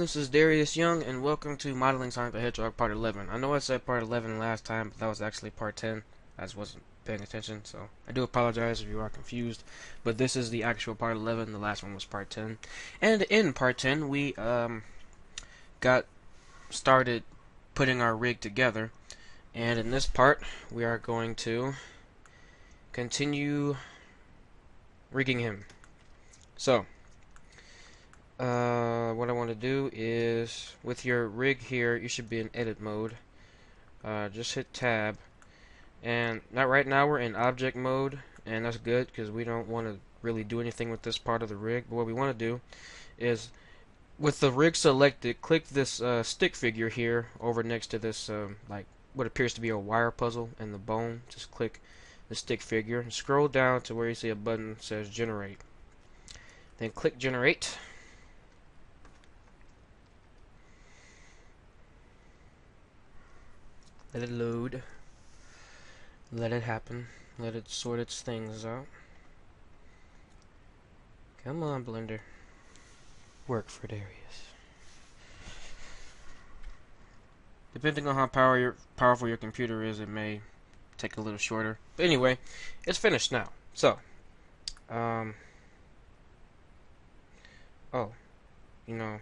this is Darius Young, and welcome to Modeling Sonic the Hedgehog Part 11. I know I said Part 11 last time, but that was actually Part 10. I just wasn't paying attention, so I do apologize if you are confused. But this is the actual Part 11, the last one was Part 10. And in Part 10, we got started putting our rig together. And in this part, we are going to continue rigging him. So, what I want to do is, with your rig here, you should be in edit mode. Just hit tab, and right now we're in object mode, and that's good because we don't want to really do anything with this part of the rig. But what we want to do is, with the rig selected, click this stick figure here over next to this like what appears to be a wire puzzle and the bone. Just click the stick figure and scroll down to where you see a button that says generate. Then click generate. Let it load. Let it happen. Let it sort its things out. Come on, Blender. Work for Darius. Depending on how powerful your computer is, it may take a little shorter. But anyway, it's finished now. So, oh, you know,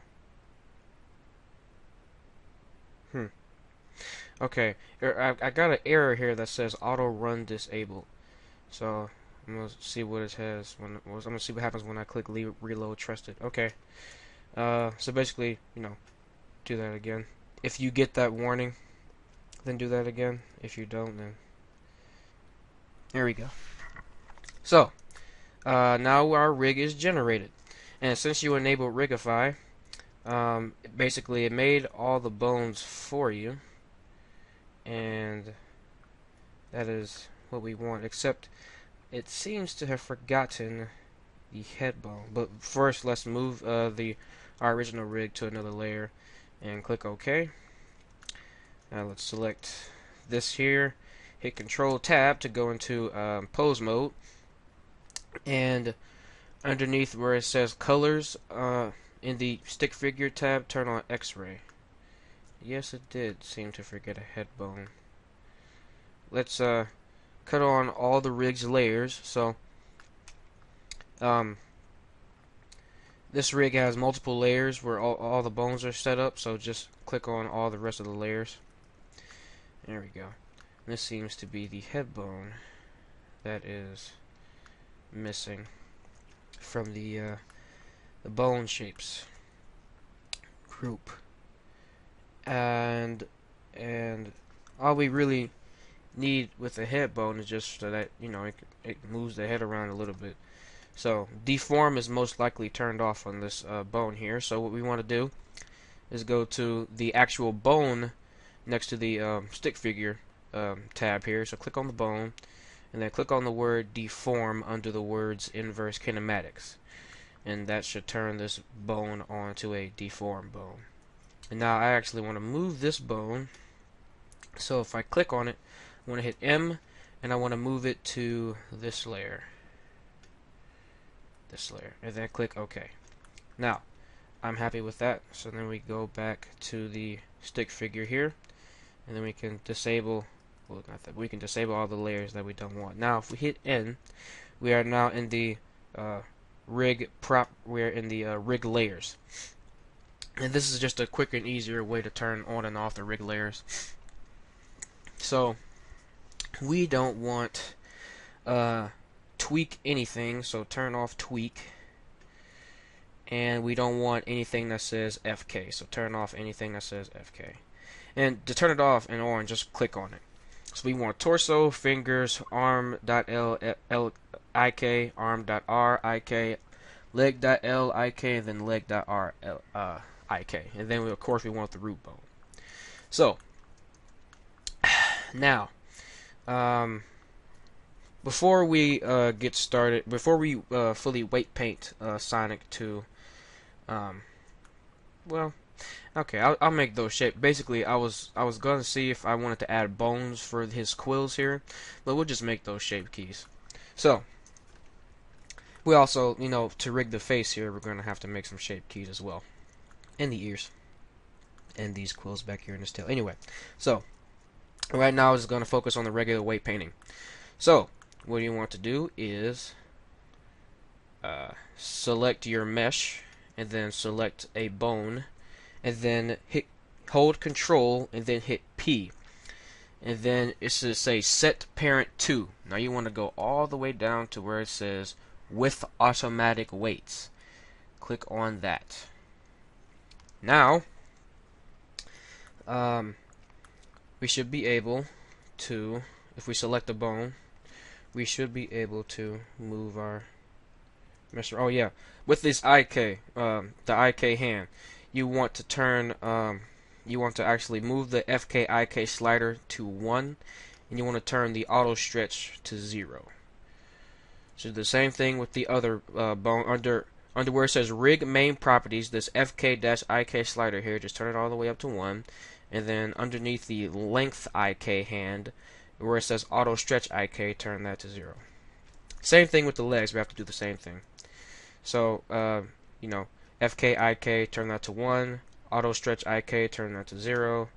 okay, I got an error here that says auto run disabled. So I'm gonna see what it has when I'm gonna see what happens when I click reload trusted. Okay. So basically, you know, do that again. If you get that warning, then do that again. If you don't, then there we go. So now our rig is generated, and since you enable riggify, basically it made all the bones for you. And that is what we want, except it seems to have forgotten the head bone. But first, let's move our original rig to another layer and click OK. Now let's select this here, hit Control Tab to go into pose mode, and underneath where it says colors in the stick figure tab, turn on X-ray. Yes, it did seem to forget a head bone. Let's cut on all the rig's layers. So, this rig has multiple layers where all the bones are set up. So just click on all the rest of the layers. There we go. This seems to be the head bone that is missing from the bone shapes group. And all we really need with the head bone is just so that, you know, it moves the head around a little bit. So deform is most likely turned off on this bone here. So what we want to do is go to the actual bone next to the stick figure tab here. So click on the bone, and then click on the word deform under the words inverse kinematics, and that should turn this bone onto a deform bone. And now I actually want to move this bone, so if I click on it, I want to hit M, and I want to move it to this layer, and then click OK. Now, I'm happy with that, so then we go back to the stick figure here, and then we can disable, well, not that, we can disable all the layers that we don't want. Now, if we hit N, we are now in the rig layers. And this is just a quicker and easier way to turn on and off the rig layers. So we don't want tweak anything, so turn off tweak. And we don't want anything that says FK, so turn off anything that says FK. And to turn it off and on, just click on it. So we want torso, fingers, arm.L, IK, arm.R, IK, leg.L, IK, and then leg.R, IK, and then of course we want the root bone. So now, before we get started, before we fully weight paint Sonic to, well, okay, I'll make those shapes. Basically, I was gonna see if I wanted to add bones for his quills here, but we'll just make those shape keys. So we also, you know, to rig the face here, we're gonna have to make some shape keys as well. and the ears, and these quills back here in his tail. Anyway, so right now is going to focus on the regular weight painting. So what you want to do is select your mesh, and then select a bone, and then hold Control, and then hit P, and then it should say Set Parent to. Now you want to go all the way down to where it says With Automatic Weights. Click on that. Now, we should be able to, if we select a bone, we should be able to move our measure. Oh yeah, with this IK, the IK hand, you want to turn, you want to actually move the FK IK slider to 1, and you want to turn the auto stretch to 0. So the same thing with the other bone under where it says rig main properties. This FK-IK slider here, just turn it all the way up to 1, and then underneath the length IK hand, where it says auto stretch IK, turn that to 0. Same thing with the legs. We have to do the same thing. So you know, FK-IK, turn that to 1. Auto stretch IK, turn that to 0.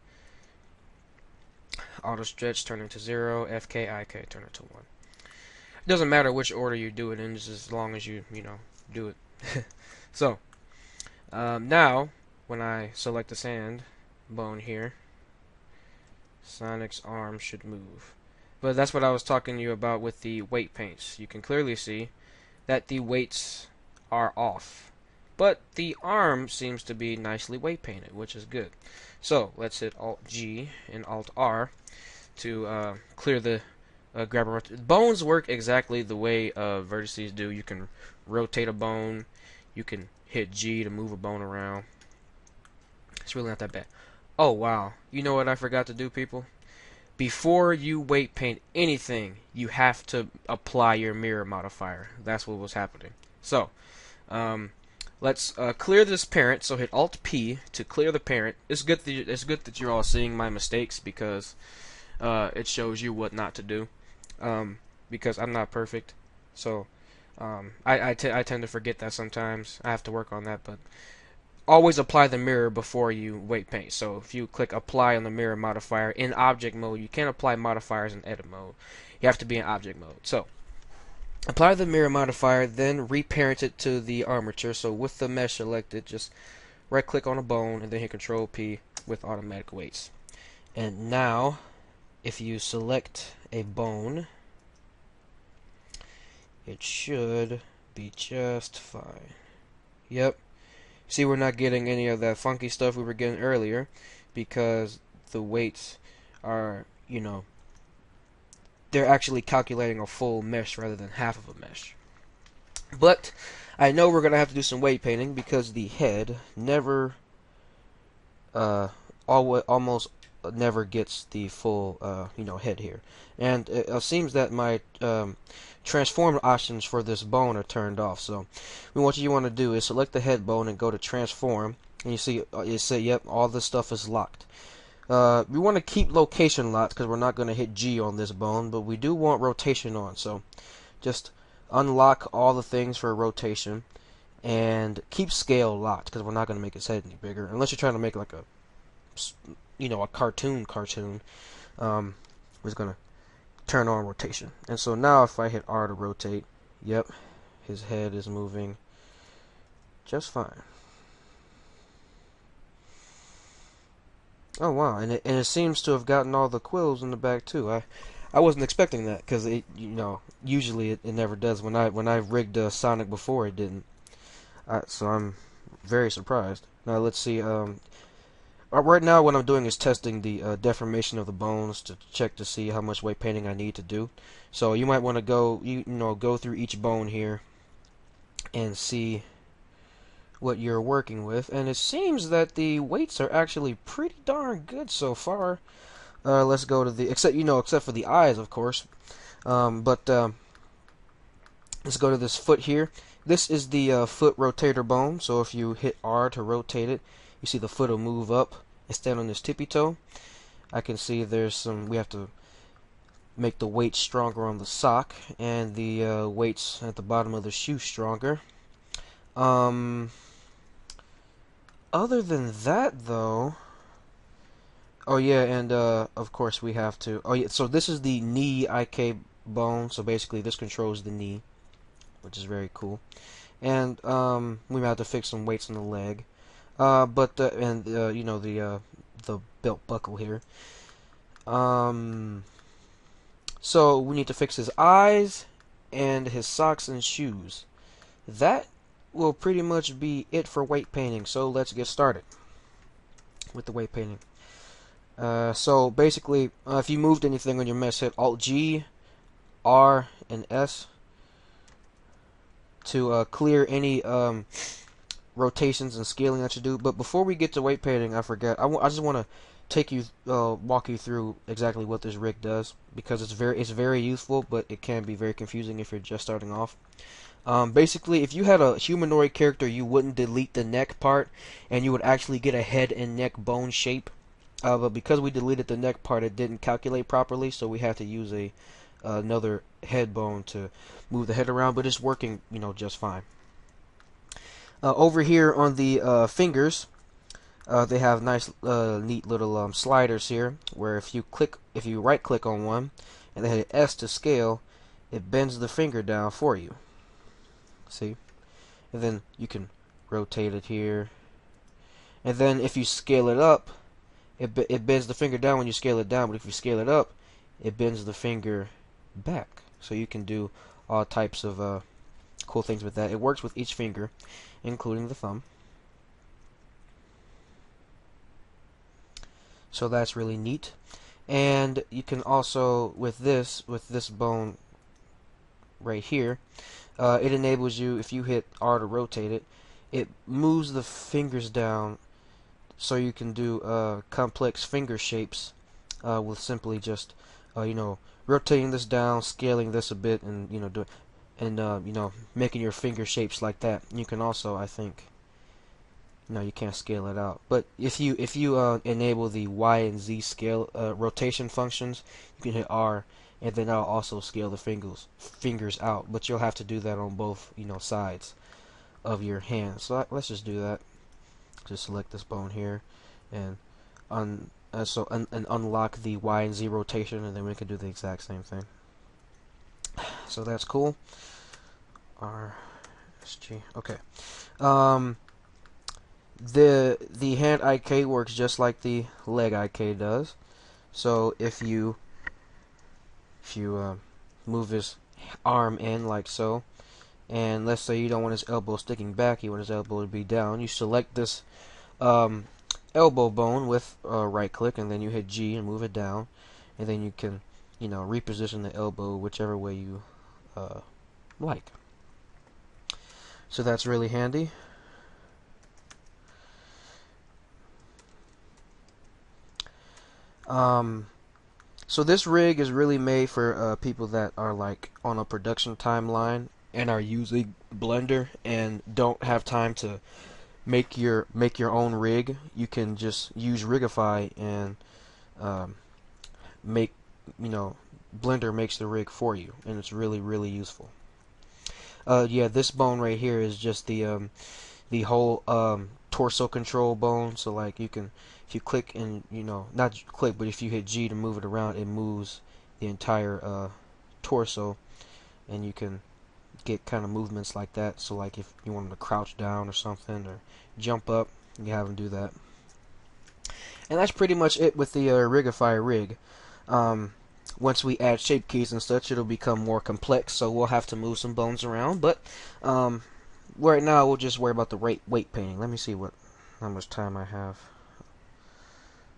Auto stretch, turn it to 0. FK-IK, turn it to 1. It doesn't matter which order you do it in, just as long as you do it. So now when I select this hand bone here, Sonic's arm should move. But that's what I was talking to you about with the weight paints. You can clearly see that the weights are off, but the arm seems to be nicely weight painted, which is good. So let's hit Alt G and Alt R to clear the grabber. Bones work exactly the way vertices do. You can rotate a bone, you can hit G to move a bone around. It's really not that bad. Oh wow, you know what I forgot to do, people? Before you weight paint anything, you have to apply your mirror modifier. That's what was happening. So let's clear this parent. So hit Alt P to clear the parent. It's good that you're all seeing my mistakes, because it shows you what not to do. Because I'm not perfect, so I tend to forget that sometimes. I have to work on that, but always apply the mirror before you weight paint. So if you click apply on the mirror modifier in object mode, you can't apply modifiers in edit mode. You have to be in object mode. So apply the mirror modifier, then reparent it to the armature. So with the mesh selected, just right click on a bone and then hit Control P with automatic weights. And now if you select a bone, it should be just fine. Yep. See, we're not getting any of that funky stuff we were getting earlier, because the weights are, they're actually calculating a full mesh rather than half of a mesh. But I know we're gonna have to do some weight painting, because the head never, almost never gets the full, head here. And it seems that my transform options for this bone are turned off. So what you want to do is select the head bone and go to transform, and you see it say, yep, all this stuff is locked. We want to keep location locked because we're not going to hit G on this bone, but we do want rotation on. So just unlock all the things for rotation and keep scale locked, because we're not going to make its head any bigger unless you're trying to make like a a cartoon. We're just gonna turn on rotation. And so now if I hit R to rotate, yep, his head is moving just fine. Oh wow, and it seems to have gotten all the quills in the back too. I wasn't expecting that, because it usually it never does. When I rigged Sonic before, it didn't. So I'm very surprised. Now let's see. Right now what I'm doing is testing the deformation of the bones to check to see how much weight painting I need to do. So you might want to go through each bone here and see what you're working with, and it seems that the weights are actually pretty darn good so far. Let's go to the except for the eyes, of course. Let's go to this foot here. This is the foot rotator bone. So if you hit R to rotate it, you see the foot will move up and stand on this tippy toe. I can see there's we have to make the weight stronger on the sock, and the weights at the bottom of the shoe stronger. Other than that, though, oh yeah, and of course we have to. Oh yeah, so this is the knee IK bone. So basically, this controls the knee, which is very cool. And we might have to fix some weights on the leg. But and you know the belt buckle here. Um, so we need to fix his eyes and his socks and shoes. That will pretty much be it for weight painting. So let's get started with the weight painting. So basically, if you moved anything on your mesh, hit Alt G, R, and S to clear any rotations and scaling that you do. But before we get to weight painting, I forget. I just want to take you walk you through exactly what this rig does, because it's very useful, but it can be very confusing if you're just starting off. Basically, if you had a humanoid character, you wouldn't delete the neck part, and you would actually get a head and neck bone shape. But because we deleted the neck part, it didn't calculate properly, so we had to use another head bone to move the head around. But it's working, you know, just fine. Over here on the fingers, they have nice, neat little sliders here, where if you right click on one, and then hit S to scale, it bends the finger down for you. See, and then you can rotate it here, and then if you scale it up, it bends the finger down when you scale it down. But if you scale it up, it bends the finger back. So you can do all types of cool things with that. It works with each finger, including the thumb. So that's really neat. And you can also, with this bone right here, it enables you, if you hit R to rotate it, it moves the fingers down, so you can do complex finger shapes with simply just you know, rotating this down, scaling this a bit, and you know, making your finger shapes like that. You can also, I think, no, you can't scale it out. But if you enable the Y and Z scale rotation functions, you can hit R, and then that'll also scale the fingers out. But you'll have to do that on both, you know, sides of your hand. So let's just do that. Just select this bone here, and unlock the Y and Z rotation, and then we can do the exact same thing. So that's cool. R, S, G. Okay. The hand IK works just like the leg IK does. So if you move his arm in like so, and let's say you don't want his elbow sticking back, you want his elbow to be down, you select this elbow bone with right click, and then you hit G and move it down, and then you can, you know, reposition the elbow whichever way you like. So that's really handy. So this rig is really made for people that are like on a production timeline and are using Blender and don't have time to make your own rig. You can just use Rigify and make, you know, Blender makes the rig for you, and it's really useful. Yeah, this bone right here is just the whole torso control bone. So like you can, if you click and, you know, not click, but if you hit G to move it around, it moves the entire torso, and you can get kind of movements like that. So like if you want them to crouch down or something, or jump up, you have them do that. And that's pretty much it with the Rigify rig. Once we add shape keys and such, it'll become more complex, so we'll have to move some bones around. But right now, we'll just worry about the weight painting. Let me see how much time I have.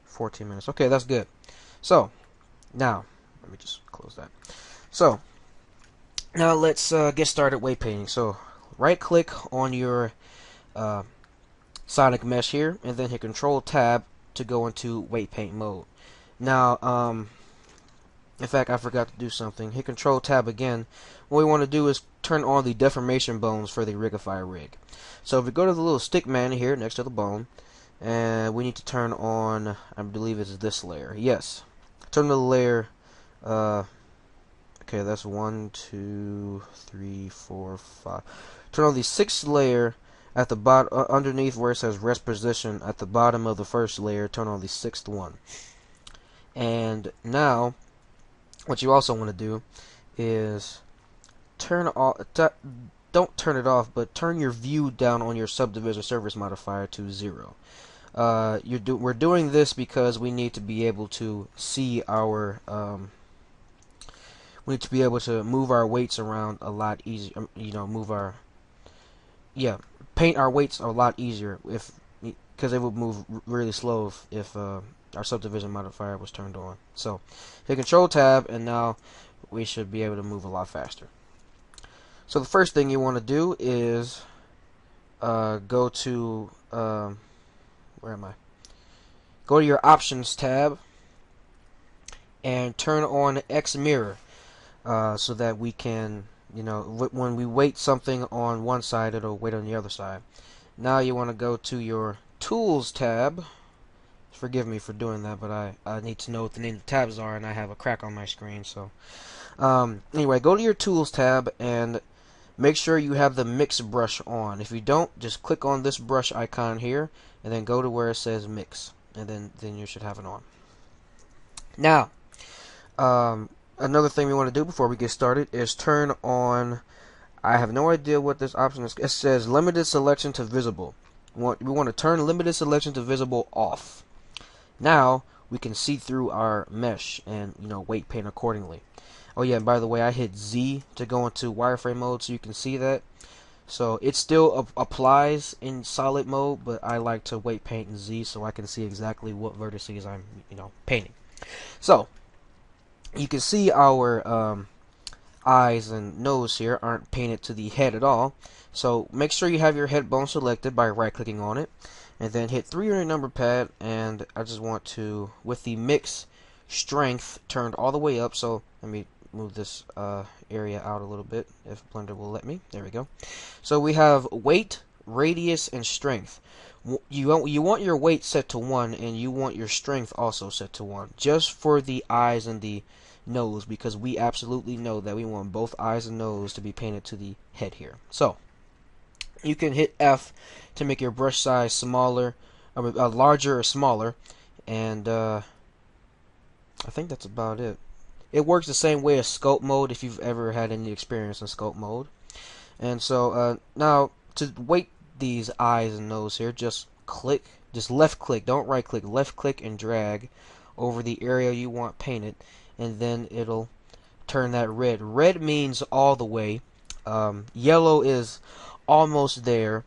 14 minutes. Okay, that's good. So now, let me just close that. So now let's get started weight painting. So right click on your Sonic mesh here, and then hit Control Tab to go into weight paint mode. Now, in fact, I forgot to do something. Hit Control Tab again. What we want to do is turn on the deformation bones for the Rigify rig. So if we go to the little stick man here next to the bone, and we need to turn on, I believe it's this layer. Yes. Turn the layer, okay, that's 1, 2, 3, 4, 5. Turn on the 6th layer at the bottom, underneath where it says rest position, at the bottom of the first layer, turn on the 6th one. And now, what you also want to do is turn off, don't turn it off, but turn your view down on your subdivision surface modifier to 0. We're doing this because we need to be able to see our, we need to be able to move our weights around a lot easier, paint our weights a lot easier because they would move really slow if our subdivision modifier was turned on. So hit Control Tab, and now we should be able to move a lot faster. So the first thing you want to do is go to where am I? Go to your Options tab and turn on X Mirror so that we can, when we weight something on one side, it'll weight on the other side. Now you want to go to your Tools tab. Forgive me for doing that, but I need to know what the name of the tabs are, and I have a crack on my screen. So anyway, go to your Tools tab and make sure you have the Mix brush on. If you don't, just click on this brush icon here, and then go to where it says Mix, and then you should have it on. Now, another thing we want to do before we get started is turn on, I have no idea what this option is. It says Limited Selection to Visible. We want to turn Limited Selection to Visible off. Now, we can see through our mesh and, weight paint accordingly. Oh yeah, and by the way, I hit Z to go into wireframe mode so you can see that. So it still applies in solid mode, but I like to weight paint in Z so I can see exactly what vertices I'm, painting. So you can see our eyes and nose here aren't painted to the head at all. So make sure you have your head bone selected by right-clicking on it, and then hit 3 on your number pad. And I just want to, with the mix strength turned all the way up. So let me move this area out a little bit if Blender will let me. There we go. So we have weight, radius, and strength. You want your weight set to 1, and you want your strength also set to 1, just for the eyes and the nose, because we absolutely know that we want both eyes and nose to be painted to the head here. So you can hit F to make your brush size smaller, larger or smaller, and I think that's about it. It works the same way as sculpt mode if you've ever had any experience in sculpt mode. And so now to weight these eyes and nose here, just left click, don't right click, left click and drag over the area you want painted, and then it'll turn that red. Red means all the way. Yellow is almost there.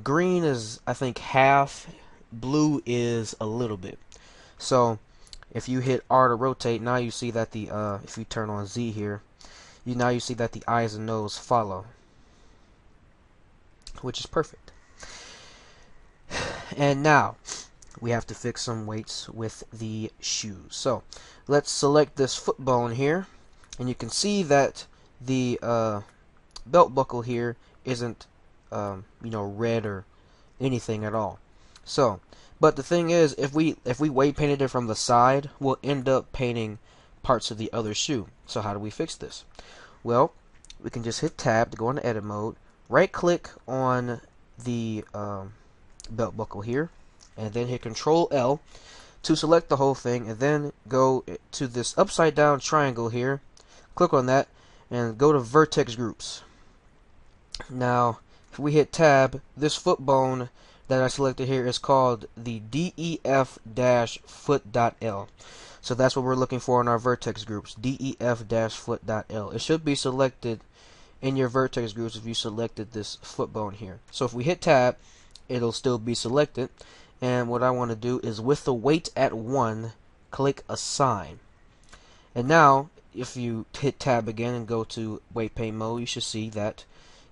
Green is, I think, half. Blue is a little bit. So if you hit R to rotate, now you see that the if you turn on Z here, now you see that the eyes and nose follow, which is perfect. And now we have to fix some weights with the shoes. So let's select this foot bone here, and you can see that the belt buckle here isn't red or anything at all. So, but the thing is, if we weight painted it from the side, we'll end up painting parts of the other shoe. So how do we fix this? Well, we can just hit Tab to go into edit mode, right click on the belt buckle here, and then hit Control L to select the whole thing, and then go to this upside down triangle here, click on that, and go to vertex groups. Now if we hit Tab, this foot bone that I selected here is called the DEF-foot.L. So that's what we're looking for in our vertex groups, DEF-foot.L. It should be selected in your vertex groups if you selected this foot bone here. So if we hit Tab, it'll still be selected. And what I want to do is, with the weight at 1, click Assign. And now if you hit Tab again and go to weight paint mode, you should see that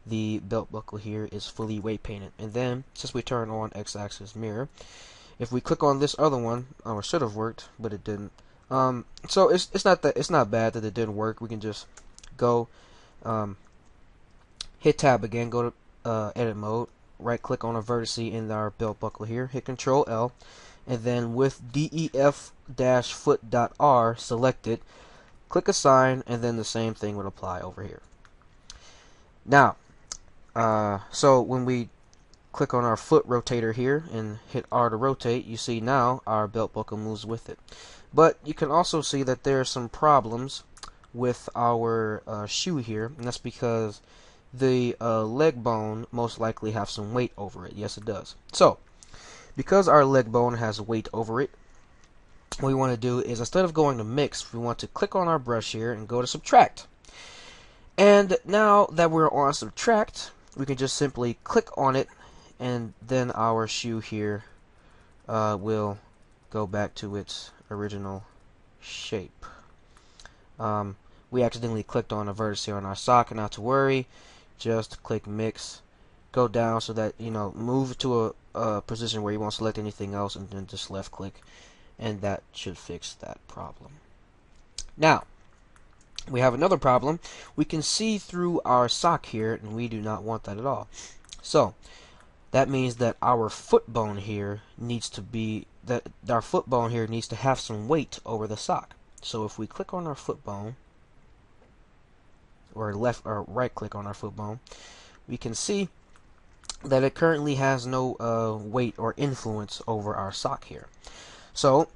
the belt buckle here is fully weight painted. And then, since we turn on X-axis mirror, if we click on this other one, it should have worked, but it didn't. So it's not bad that it didn't work. We can just go hit Tab again, go to edit mode, right click on a vertex in our belt buckle here, hit Control L, and then with DEF-foot.R selected, click Assign, and then the same thing would apply over here. Now, so when we click on our foot rotator here and hit R to rotate, you see now our belt buckle moves with it. But you can also see that there are some problems with our shoe here, and that's because the leg bone most likely have some weight over it. Yes, it does. So, because our leg bone has weight over it, what we want to do is, instead of going to mix, we want to click on our brush here and go to subtract. And now that we're on subtract, we can just simply click on it, and then our shoe here will go back to its original shape. We accidentally clicked on a vertex here on our sock, not to worry. Just click mix, go down so that, move to a position where you won't select anything else, and then just left click, and that should fix that problem. Now, we have another problem. We can see through our sock here, and we do not want that at all. So, that means that our foot bone here needs to have some weight over the sock. So if we click on our foot bone, or left or right click on our foot bone, we can see that it currently has no weight or influence over our sock here. So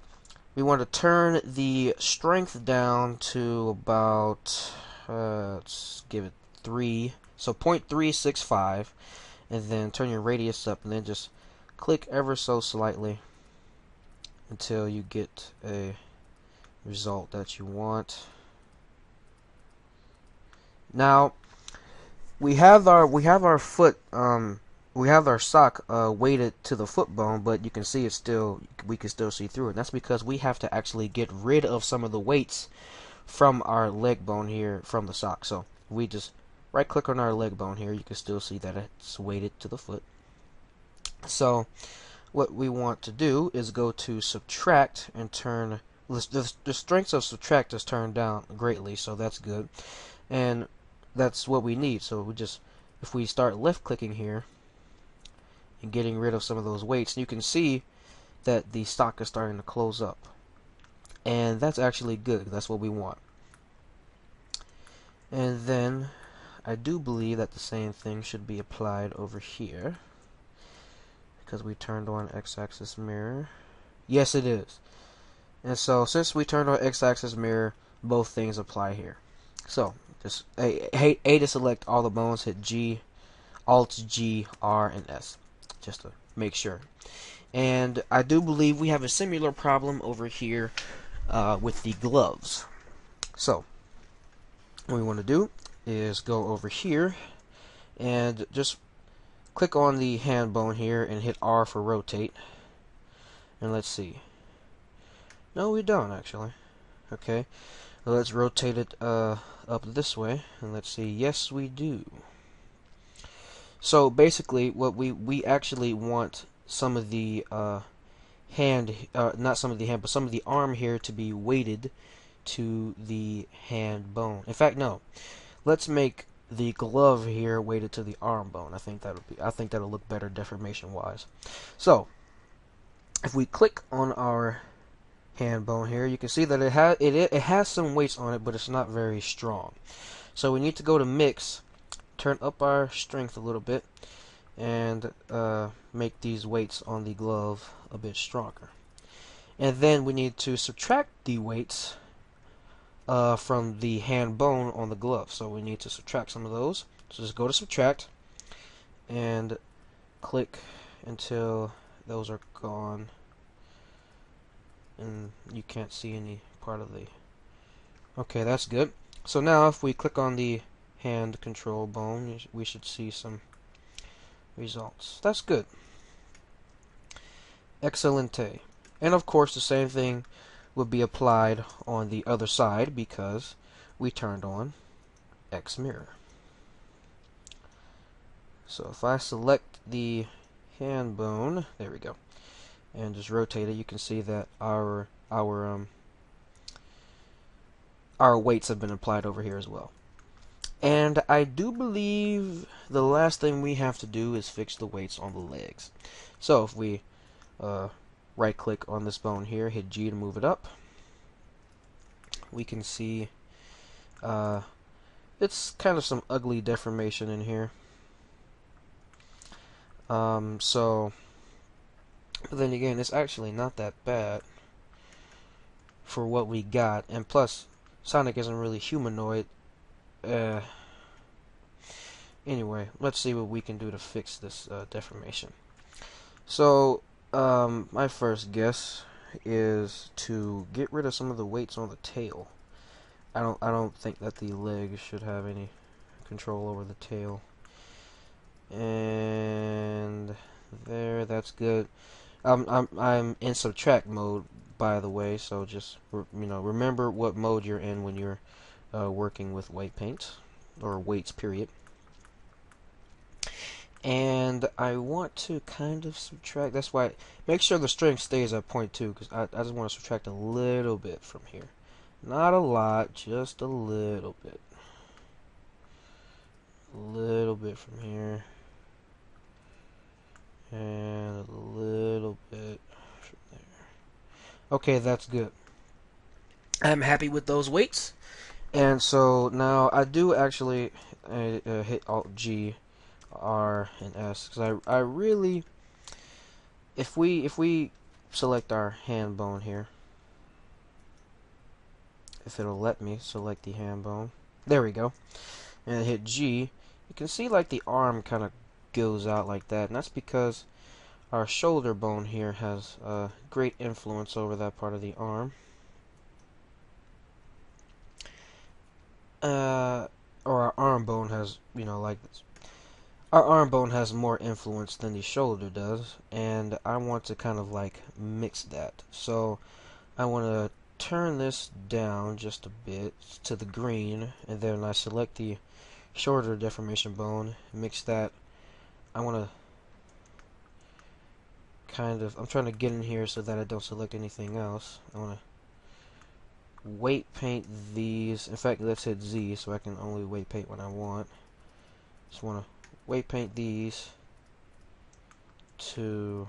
we want to turn the strength down to about let's give it 3, so 0.365, and then turn your radius up, and then just click ever so slightly until you get a result that you want. Now we have our foot we have our sock weighted to the foot bone, but you can see we can still see through it. That's because we have to actually get rid of some of the weights from our leg bone here from the sock. So we just right click on our leg bone here, you can still see that it's weighted to the foot. So what we want to do is go to subtract and turn the strength of subtract is turned down greatly, so that's good, and that's what we need. So if we start left clicking here and getting rid of some of those weights, you can see that the stock is starting to close up, and that's actually good. That's what we want. And then I do believe that the same thing should be applied over here, because we turned on x-axis mirror. Yes, it is. And so since we turned on x-axis mirror, both things apply here. So just A to select all the bones, hit G, Alt G, R, and S, just to make sure. And I do believe we have a similar problem over here with the gloves. So what we want to do is go over here and just click on the hand bone here and hit R for rotate. And let's see. No, we don't actually. Okay, well, let's rotate it up this way, and let's see. Yes, we do. So basically, what we actually want some of the hand, not some of the hand, but some of the arm here to be weighted to the hand bone. In fact, no. Let's make the glove here weighted to the arm bone. I think that'll look better deformation wise. So if we click on our hand bone here, you can see that it has some weights on it, but it's not very strong. So we need to go to mix, turn up our strength a little bit, and make these weights on the glove a bit stronger. And then we need to subtract the weights from the hand bone on the glove. So we need to subtract some of those. So just go to subtract and click until those are gone, and you can't see any part of the... Okay, that's good. So now if we click on the hand control bone, we should see some results. That's good. Excelente. And of course the same thing would be applied on the other side, because we turned on X mirror. So if I select the hand bone, there we go, and just rotate it, you can see that our weights have been applied over here as well. And I do believe the last thing we have to do is fix the weights on the legs. So if we right click on this bone here, hit G to move it up, we can see it's kind of some ugly deformation in here. So, but then again, it's actually not that bad for what we got, and plus, Sonic isn't really humanoid. Anyway, let's see what we can do to fix this deformation. So, my first guess is to get rid of some of the weights on the tail. I don't think that the legs should have any control over the tail. And there, that's good. I'm in subtract mode, by the way, so just remember what mode you're in when you're working with weight paint or weights, period. And I want to kind of subtract. That's why make sure the strength stays at 0.2, because I just want to subtract a little bit from here. Not a lot, just a little bit. A little bit from here. And a little bit from there. Okay, that's good. I'm happy with those weights. And so now I do actually hit Alt G, R, and S, because I really, if we select our hand bone here, if it'll let me select the hand bone, there we go, and hit G, you can see like the arm kind of goes out like that, and that's because our shoulder bone here has great influence over that part of the arm. Or our arm bone has, like this. Our arm bone has more influence than the shoulder does, and I want to kind of like mix that. So I want to turn this down just a bit to the green, and then I select the shoulder deformation bone, mix that. I want to I'm trying to get in here so that I don't select anything else. I want to weight paint these. In fact, let's hit Z so I can only weight paint when I want. Just want to weight paint these to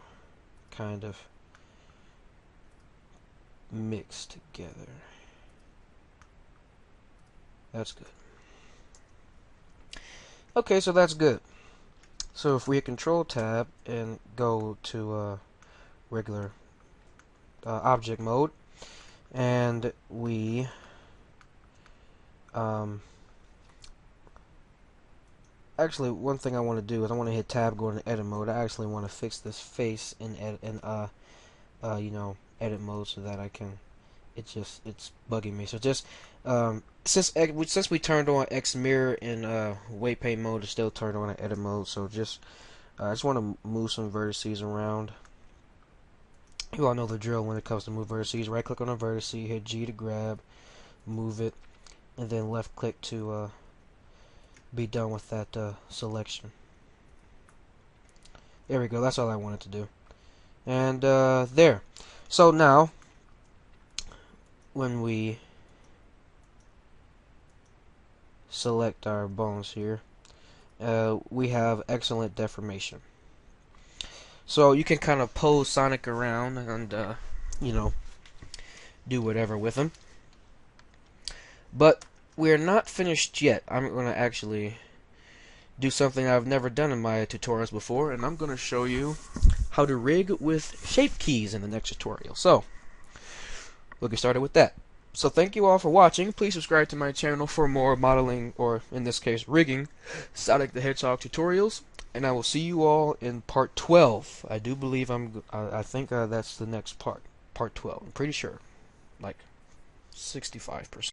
kind of mix together. That's good. Okay, so that's good. So if we hit Control Tab and go to regular object mode, and we actually, one thing I want to do is I want to hit Tab, go into Edit mode. I actually want to fix this face in edit mode so that I can. It's bugging me. So just since we turned on X mirror in weight paint mode, it's still turned on in edit mode. So just I just want to move some vertices around. You all know the drill when it comes to move vertices. Right click on a vertex, hit G to grab, move it, and then left click to be done with that selection. There we go. That's all I wanted to do. And there. So now, when we select our bones here, we have excellent deformation. So you can kind of pose Sonic around and do whatever with him. But we're not finished yet. I'm going to actually do something I've never done in my tutorials before, and I'm going to show you how to rig with shape keys in the next tutorial. So we'll get started with that. So thank you all for watching. Please subscribe to my channel for more modeling, or in this case rigging, Sonic the Hedgehog tutorials. And I will see you all in part 12. I do believe I think that's the next part. Part 12. I'm pretty sure. Like 65%.